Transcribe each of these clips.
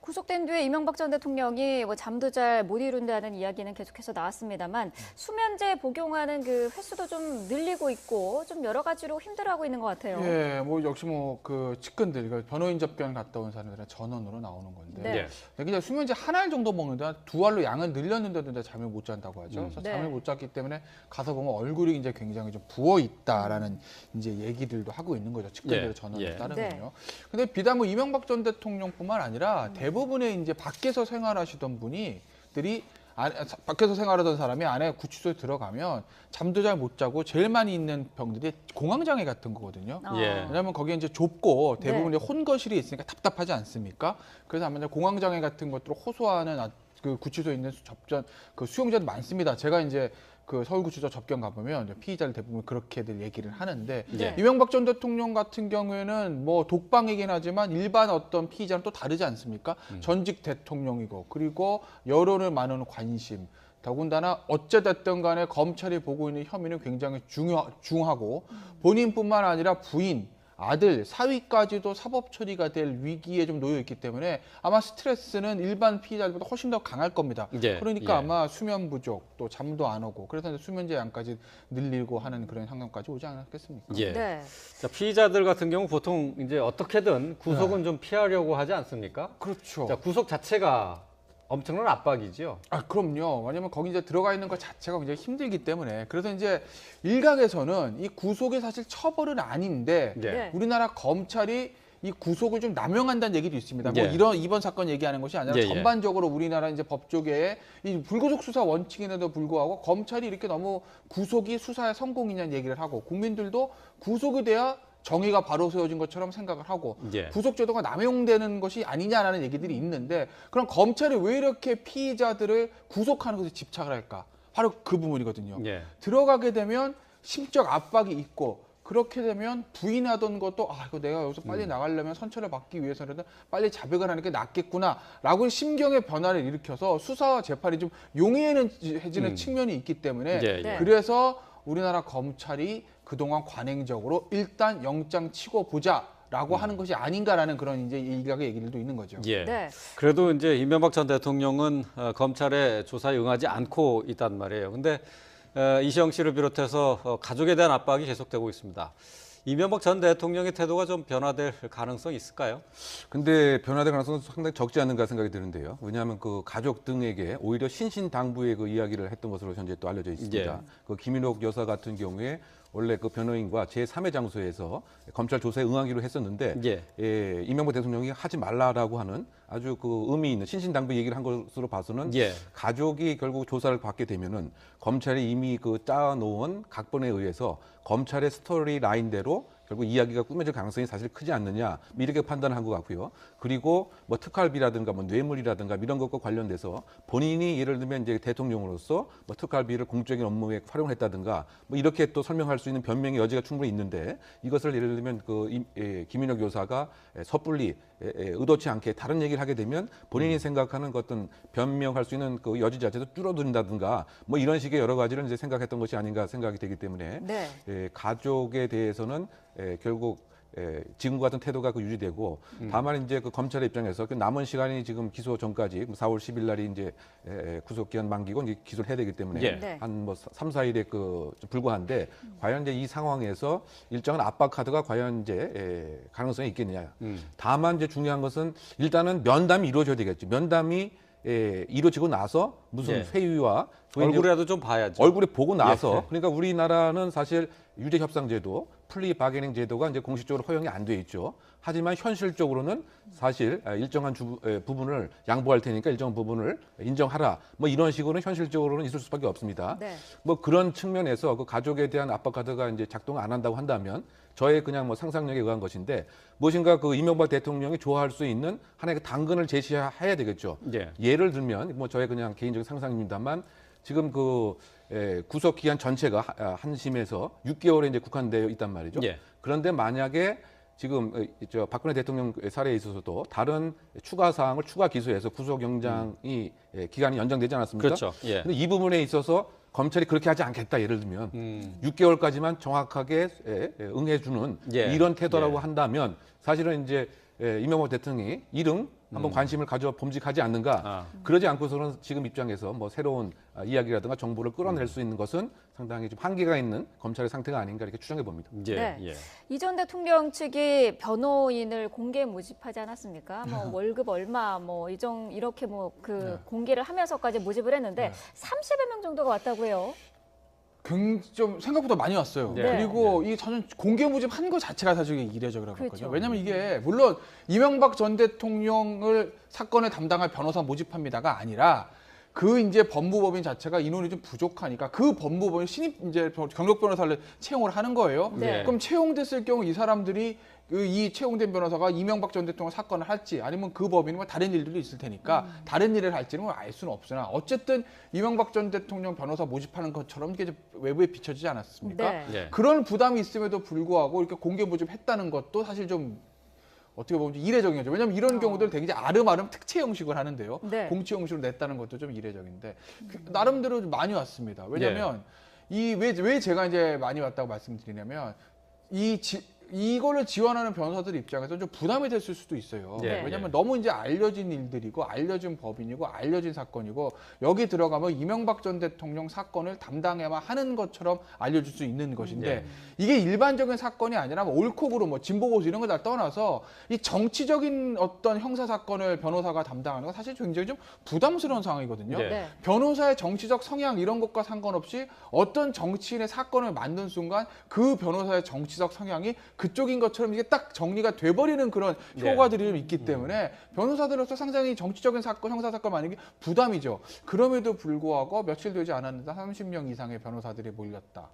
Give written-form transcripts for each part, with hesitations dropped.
구속된 뒤에 이명박 전 대통령이 잠도 잘 못 이룬다는 이야기는 계속해서 나왔습니다만 수면제 복용하는 그 횟수도 좀 늘리고 있고 좀 여러 가지로 힘들어하고 있는 것 같아요. 예, 역시 그 측근들, 그러니까 변호인 접견 갔다 온 사람들은 전원으로 나오는 건데, 네. 그냥 수면제 한 알 정도 먹는데 두 알로 양은 늘렸는데도 잠을 못 잔다고 하죠. 그래서 네. 잠을 못 잤기 때문에 가서 보면 얼굴이 이제 굉장히 좀 부어 있다라는 이제 얘기들도 하고 있는 거죠. 측근들의 전원에 따르면요. 근데 비단 이명박 전 대통령뿐만 아니라 대부분의 이제 밖에서 생활하시던 분들이 밖에서 생활하던 사람이 안에 구치소에 들어가면 잠도 잘 못 자고 제일 많이 있는 병들이 공황장애 같은 거거든요. 왜냐하면 거기에 이제 좁고 대부분의 혼거실이 있으니까 답답하지 않습니까? 그래서 아마 공황장애 같은 것들을 호소하는 그 구치소에 있는 그 수용자도 많습니다. 제가 이제 그 서울구치소 접견 가보면 피의자들 대부분 그렇게들 얘기를 하는데 이명박 전 대통령 같은 경우에는 독방이긴 하지만 일반 어떤 피의자는 또 다르지 않습니까? 전직 대통령이고 그리고 여론을 많은 관심 더군다나 어찌됐든 간에 검찰이 보고 있는 혐의는 굉장히 중하고 본인뿐만 아니라 부인 아들, 사위까지도 사법 처리가 될 위기에 좀 놓여 있기 때문에 아마 스트레스는 일반 피의자들보다 훨씬 더 강할 겁니다. 그러니까 아마 수면 부족, 또 잠도 안 오고 그래서 수면제 양까지 늘리고 하는 그런 상황까지 오지 않았겠습니까? 자, 피의자들 같은 경우 보통 이제 어떻게든 구속은 좀 피하려고 하지 않습니까? 그렇죠. 자, 구속 자체가 엄청난 압박이죠. 그럼요. 왜냐면 거기 이제 들어가 있는 것 자체가 굉장히 힘들기 때문에 그래서 이제 일각에서는 이 구속이 사실 처벌은 아닌데 우리나라 검찰이 이 구속을 좀 남용한다는 얘기도 있습니다. 이번 사건 얘기하는 것이 아니라 전반적으로 우리나라 이제 법조계의 이 불구속 수사 원칙인데도 불구하고 검찰이 이렇게 너무 구속이 수사에 성공이냐는 얘기를 하고 국민들도 구속이 돼야 정의가 바로 세워진 것처럼 생각을 하고 구속제도가 남용되는 것이 아니냐라는 얘기들이 있는데 그럼 검찰이 왜 이렇게 피의자들을 구속하는 것에 집착을 할까? 바로 그 부분이거든요. 들어가게 되면 심적 압박이 있고 그렇게 되면 부인하던 것도 이거 내가 여기서 빨리 나가려면 선처를 받기 위해서라도 빨리 자백을 하는 게 낫겠구나라고 심경의 변화를 일으켜서 수사와 재판이 좀 용이해지는 측면이 있기 때문에 그래서 우리나라 검찰이 그동안 관행적으로 일단 영장 치고 보자라고 하는 것이 아닌가라는 그런 이제 일각의 얘기들도 있는 거죠. 그래도 이제 이명박 전 대통령은 검찰의 조사에 응하지 않고 있단 말이에요. 근데 이시영 씨를 비롯해서 가족에 대한 압박이 계속되고 있습니다. 이명박 전 대통령의 태도가 좀 변화될 가능성이 있을까요? 근데 변화될 가능성은 상당히 적지 않은가 생각이 드는데요. 왜냐하면 그 가족 등에게 오히려 신신당부의 그 이야기를 했던 것으로 현재 또 알려져 있습니다. 그 김인옥 여사 같은 경우에 원래 그 변호인과 제3의 장소에서 검찰 조사에 응하기로 했었는데 이명박 대통령이 하지 말라라고 하는 아주 그 의미 있는 신신당부 얘기를 한 것으로 봐서는 가족이 결국 조사를 받게 되면은 검찰이 이미 그 짜놓은 각본에 의해서 검찰의 스토리 라인대로 결국 이야기가 꾸며질 가능성이 사실 크지 않느냐 이렇게 판단을 한 것 같고요. 그리고 특활비라든가 뇌물이라든가 이런 것과 관련돼서 본인이 예를 들면 이제 대통령으로서 특활비를 공적인 업무에 활용했다든가 이렇게 또 설명할 수 있는 변명의 여지가 충분히 있는데 이것을 예를 들면 김인옥 여사가 섣불리 의도치 않게 다른 얘기를 하게 되면 본인이 생각하는 어떤 변명할 수 있는 그 여지 자체도 줄어든다든가 이런 식의 여러 가지를 이제 생각했던 것이 아닌가 생각이 되기 때문에 가족에 대해서는 결국 지금과 같은 태도가 유지되고 다만 이제 그 검찰의 입장에서 그 남은 시간이 지금 기소 전까지 4월 10일 날이 이제 구속 기한 만기고 이제 기소를 해야 되기 때문에 한 3, 4일에 불과한데 과연 이제 이 상황에서 일정한 압박 카드가 과연 이제 가능성이 있겠느냐. 다만 이제 중요한 것은 일단은 면담이 이루어져야 되겠죠. 면담이 이루어지고 나서 무슨 회의와 얼굴이라도 좀 봐야죠. 얼굴에 보고 나서 그러니까 우리나라는 사실 유죄 협상제도, 플리 바게닝 제도가 이제 공식적으로 허용이 안 돼 있죠. 하지만 현실적으로는 사실 일정한 부분을 양보할 테니까 일정 부분을 인정하라. 이런 식으로는 현실적으로는 있을 수밖에 없습니다. 그런 측면에서 그 가족에 대한 압박 카드가 이제 작동 안 한다고 한다면 저의 그냥 상상력에 의한 것인데 무엇인가 그 이명박 대통령이 좋아할 수 있는 하나의 당근을 제시해야 되겠죠. 예를 들면 저의 그냥 개인적인 상상입니다만 지금 구속 기한 전체가 한심에서 6개월에 이제 국한되어 있단 말이죠. 그런데 만약에 지금 박근혜 대통령 사례에 있어서도 다른 추가 사항을 추가 기소해서 구속영장이 기간이 연장되지 않았습니까? 그렇죠. 근데 이 부분에 있어서 검찰이 그렇게 하지 않겠다 예를 들면 6개월까지만 정확하게 응해주는 이런 태도라고 한다면 사실은 이제 이명박 대통령이 이름 한번 관심을 가져 범직하지 않는가. 그러지 않고서는 지금 입장에서 뭐 새로운 이야기라든가 정보를 끌어낼 수 있는 것은 상당히 좀 한계가 있는 검찰의 상태가 아닌가 이렇게 추정해 봅니다. 예, 네. 예. 이 전 대통령 측이 변호인을 공개 모집하지 않았습니까? 뭐 월급 얼마, 뭐 이렇게 뭐 그 공개를 하면서까지 모집을 했는데 30여 명 정도가 왔다고 해요. 좀 생각보다 많이 왔어요. 네. 그리고 이 저는 공개 모집한 것 자체가 사실 이례적이라고 그렇죠. 봤거든요. 왜냐하면 이게 물론 이명박 전 대통령을 사건을 담당할 변호사 모집합니다가 아니라 그 이제 법무법인 자체가 인원이 좀 부족하니까 그 법무법인 신입 이제 경력 변호사를 채용을 하는 거예요. 네. 그럼 채용됐을 경우 이 사람들이 이 채용된 변호사가 이명박 전 대통령 사건을 할지 아니면 그 법인은 뭐 다른 일들도 있을 테니까 다른 일을 할지는 알 수는 없으나 어쨌든 이명박 전 대통령 변호사 모집하는 것처럼 이게 좀 외부에 비춰지지 않았습니까? 네. 예. 그런 부담이 있음에도 불구하고 이렇게 공개 모집했다는 것도 사실 좀 어떻게 보면 좀 이례적인 거죠. 왜냐하면 이런 경우들 되게 이제 아름아름 특채 형식을 하는데요. 네. 공채 형식으로 냈다는 것도 좀 이례적인데 나름대로 좀 많이 왔습니다. 왜냐하면 왜 제가 이제 많이 왔다고 말씀드리냐면 이거를 지원하는 변호사들 입장에서 좀 부담이 됐을 수도 있어요. 예, 왜냐하면 예. 너무 이제 알려진 일들이고 알려진 법인이고 알려진 사건이고 여기 들어가면 이명박 전 대통령 사건을 담당해만 하는 것처럼 알려줄 수 있는 것인데 예. 이게 일반적인 사건이 아니라 뭐 옳고 그름, 뭐 진보 보수 이런 걸 다 떠나서 이 정치적인 어떤 형사 사건을 변호사가 담당하는 건 사실 굉장히 좀 부담스러운 상황이거든요. 네. 네. 변호사의 정치적 성향 이런 것과 상관없이 어떤 정치인의 사건을 만든 순간 그 변호사의 정치적 성향이 그쪽인 것처럼 이게 딱 정리가 돼버리는 그런 네. 효과들이 좀 있기 때문에 변호사들로서 상당히 정치적인 사건, 형사 사건 많은 게 부담이죠. 그럼에도 불구하고 며칠 되지 않았는데 30명 이상의 변호사들이 몰렸다.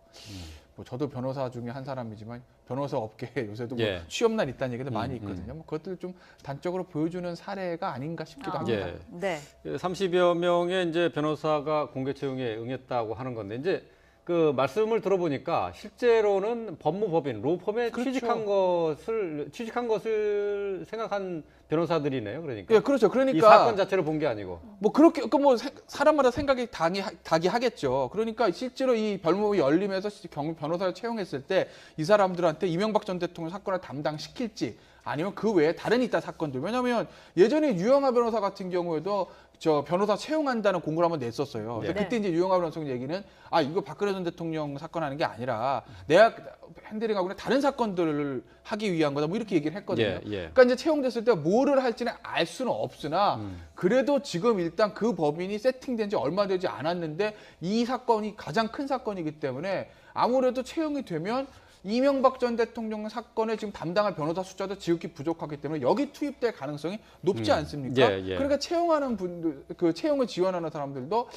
뭐 저도 변호사 중에 한 사람이지만 변호사 업계에 요새도 뭐 예. 취업난 있다는 얘기도 많이 있거든요. 뭐 그것들 좀 단적으로 보여주는 사례가 아닌가 싶기도 합니다. 예. 네. 30여 명의 이제 변호사가 공개 채용에 응했다고 하는 건데 이제 그 말씀을 들어보니까 실제로는 법무법인 로펌에 그렇죠. 취직한 것을 생각한 변호사들이네요. 그러니까. 예, 그렇죠. 그러니까 이 사건 자체를 본 게 아니고. 뭐 그렇게 뭐 사람마다 생각이 다기 하겠죠. 그러니까 실제로 이 별무법이 열리면서 변호사를 채용했을 때 이 사람들한테 이명박 전 대통령 사건을 담당시킬지 아니면 그 외에 다른 이따 사건들. 왜냐하면 예전에 유영하 변호사 같은 경우에도 저 변호사 채용한다는 공고를 한번 냈었어요. 그래서 네. 그때 이제 유영하 변호사 얘기는 이거 박근혜 전 대통령 사건 하는 게 아니라 내가 핸들링하고 있는 다른 사건들을 하기 위한 거다. 뭐 이렇게 얘기를 했거든요. 예, 예. 그러니까 이제 채용됐을 때 뭐를 할지는 알 수는 없으나 그래도 지금 일단 그 법인이 세팅된 지 얼마 되지 않았는데 이 사건이 가장 큰 사건이기 때문에 아무래도 채용이 되면 이명박 전 대통령 사건을 지금 담당할 변호사 숫자도 지극히 부족하기 때문에 여기 투입될 가능성이 높지 않습니까? 예, 예. 그러니까 채용하는 분들, 그 채용을 지원하는 사람들도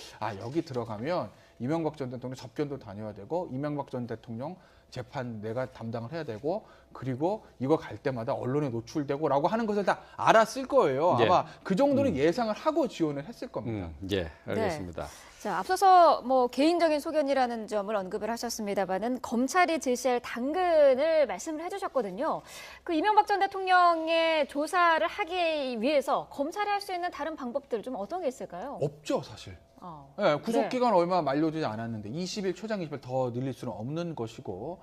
여기 들어가면 이명박 전 대통령 접견도 다녀야 되고 이명박 전 대통령 재판 내가 담당을 해야 되고 그리고 이거 갈 때마다 언론에 노출되고라고 하는 것을 다 알았을 거예요. 예. 아마 그 정도는 예상을 하고 지원을 했을 겁니다. 예, 알겠습니다. 자, 앞서서 뭐 개인적인 소견이라는 점을 언급을 하셨습니다만은 검찰이 제시할 당근을 말씀을 해주셨거든요. 그 이명박 전 대통령의 조사를 하기 위해서 검찰이 할 수 있는 다른 방법들 좀 어떤 게 있을까요? 없죠, 사실. 어. 네, 구속 기간 얼마 만료되지 않았는데 20일 초장 20일 더 늘릴 수는 없는 것이고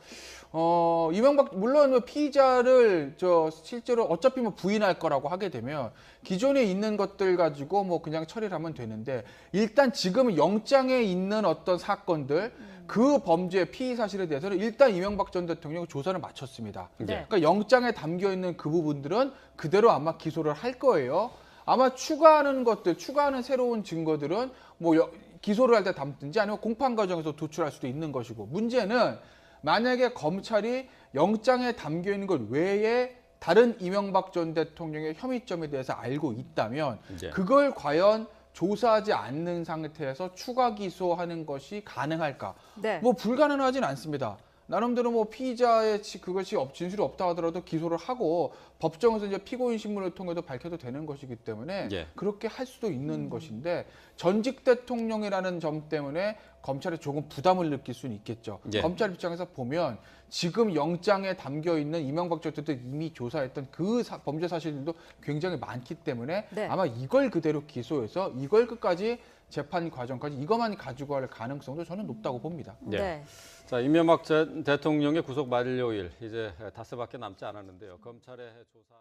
이명박 물론 피의자를 실제로 어차피 뭐 부인할 거라고 하게 되면 기존에 있는 것들 가지고 뭐 그냥 처리를 하면 되는데 일단 지금 영장에 있는 어떤 사건들 그 범죄 피의 사실에 대해서는 일단 이명박 전 대통령 조사를 마쳤습니다. 네. 그러니까 영장에 담겨 있는 그 부분들은 그대로 아마 기소를 할 거예요. 아마 추가하는 새로운 증거들은 뭐 기소를 할 때 담든지 아니면 공판 과정에서 도출할 수도 있는 것이고 문제는 만약에 검찰이 영장에 담겨 있는 것 외에 다른 이명박 전 대통령의 혐의점에 대해서 알고 있다면 예. 그걸 과연 조사하지 않는 상태에서 추가 기소하는 것이 가능할까? 네. 뭐 불가능하진 않습니다. 나름대로 뭐 피의자의 그것이 진술이 없다 하더라도 기소를 하고 법정에서 이제 피고인 신문을 통해서 밝혀도 되는 것이기 때문에 예. 그렇게 할 수도 있는 것인데 전직 대통령이라는 점 때문에 검찰에 조금 부담을 느낄 수는 있겠죠. 예. 검찰 입장에서 보면 지금 영장에 담겨 있는 이명박 전 대통령이 이미 조사했던 그 범죄 사실들도 굉장히 많기 때문에 네. 아마 이걸 그대로 기소해서 이걸 끝까지 재판 과정까지 이것만 가지고 갈 가능성도 저는 높다고 봅니다. 예. 네. 자, 이명박 전 대통령의 구속 만료일 이제 닷새밖에 남지 않았는데요. 검찰의 조사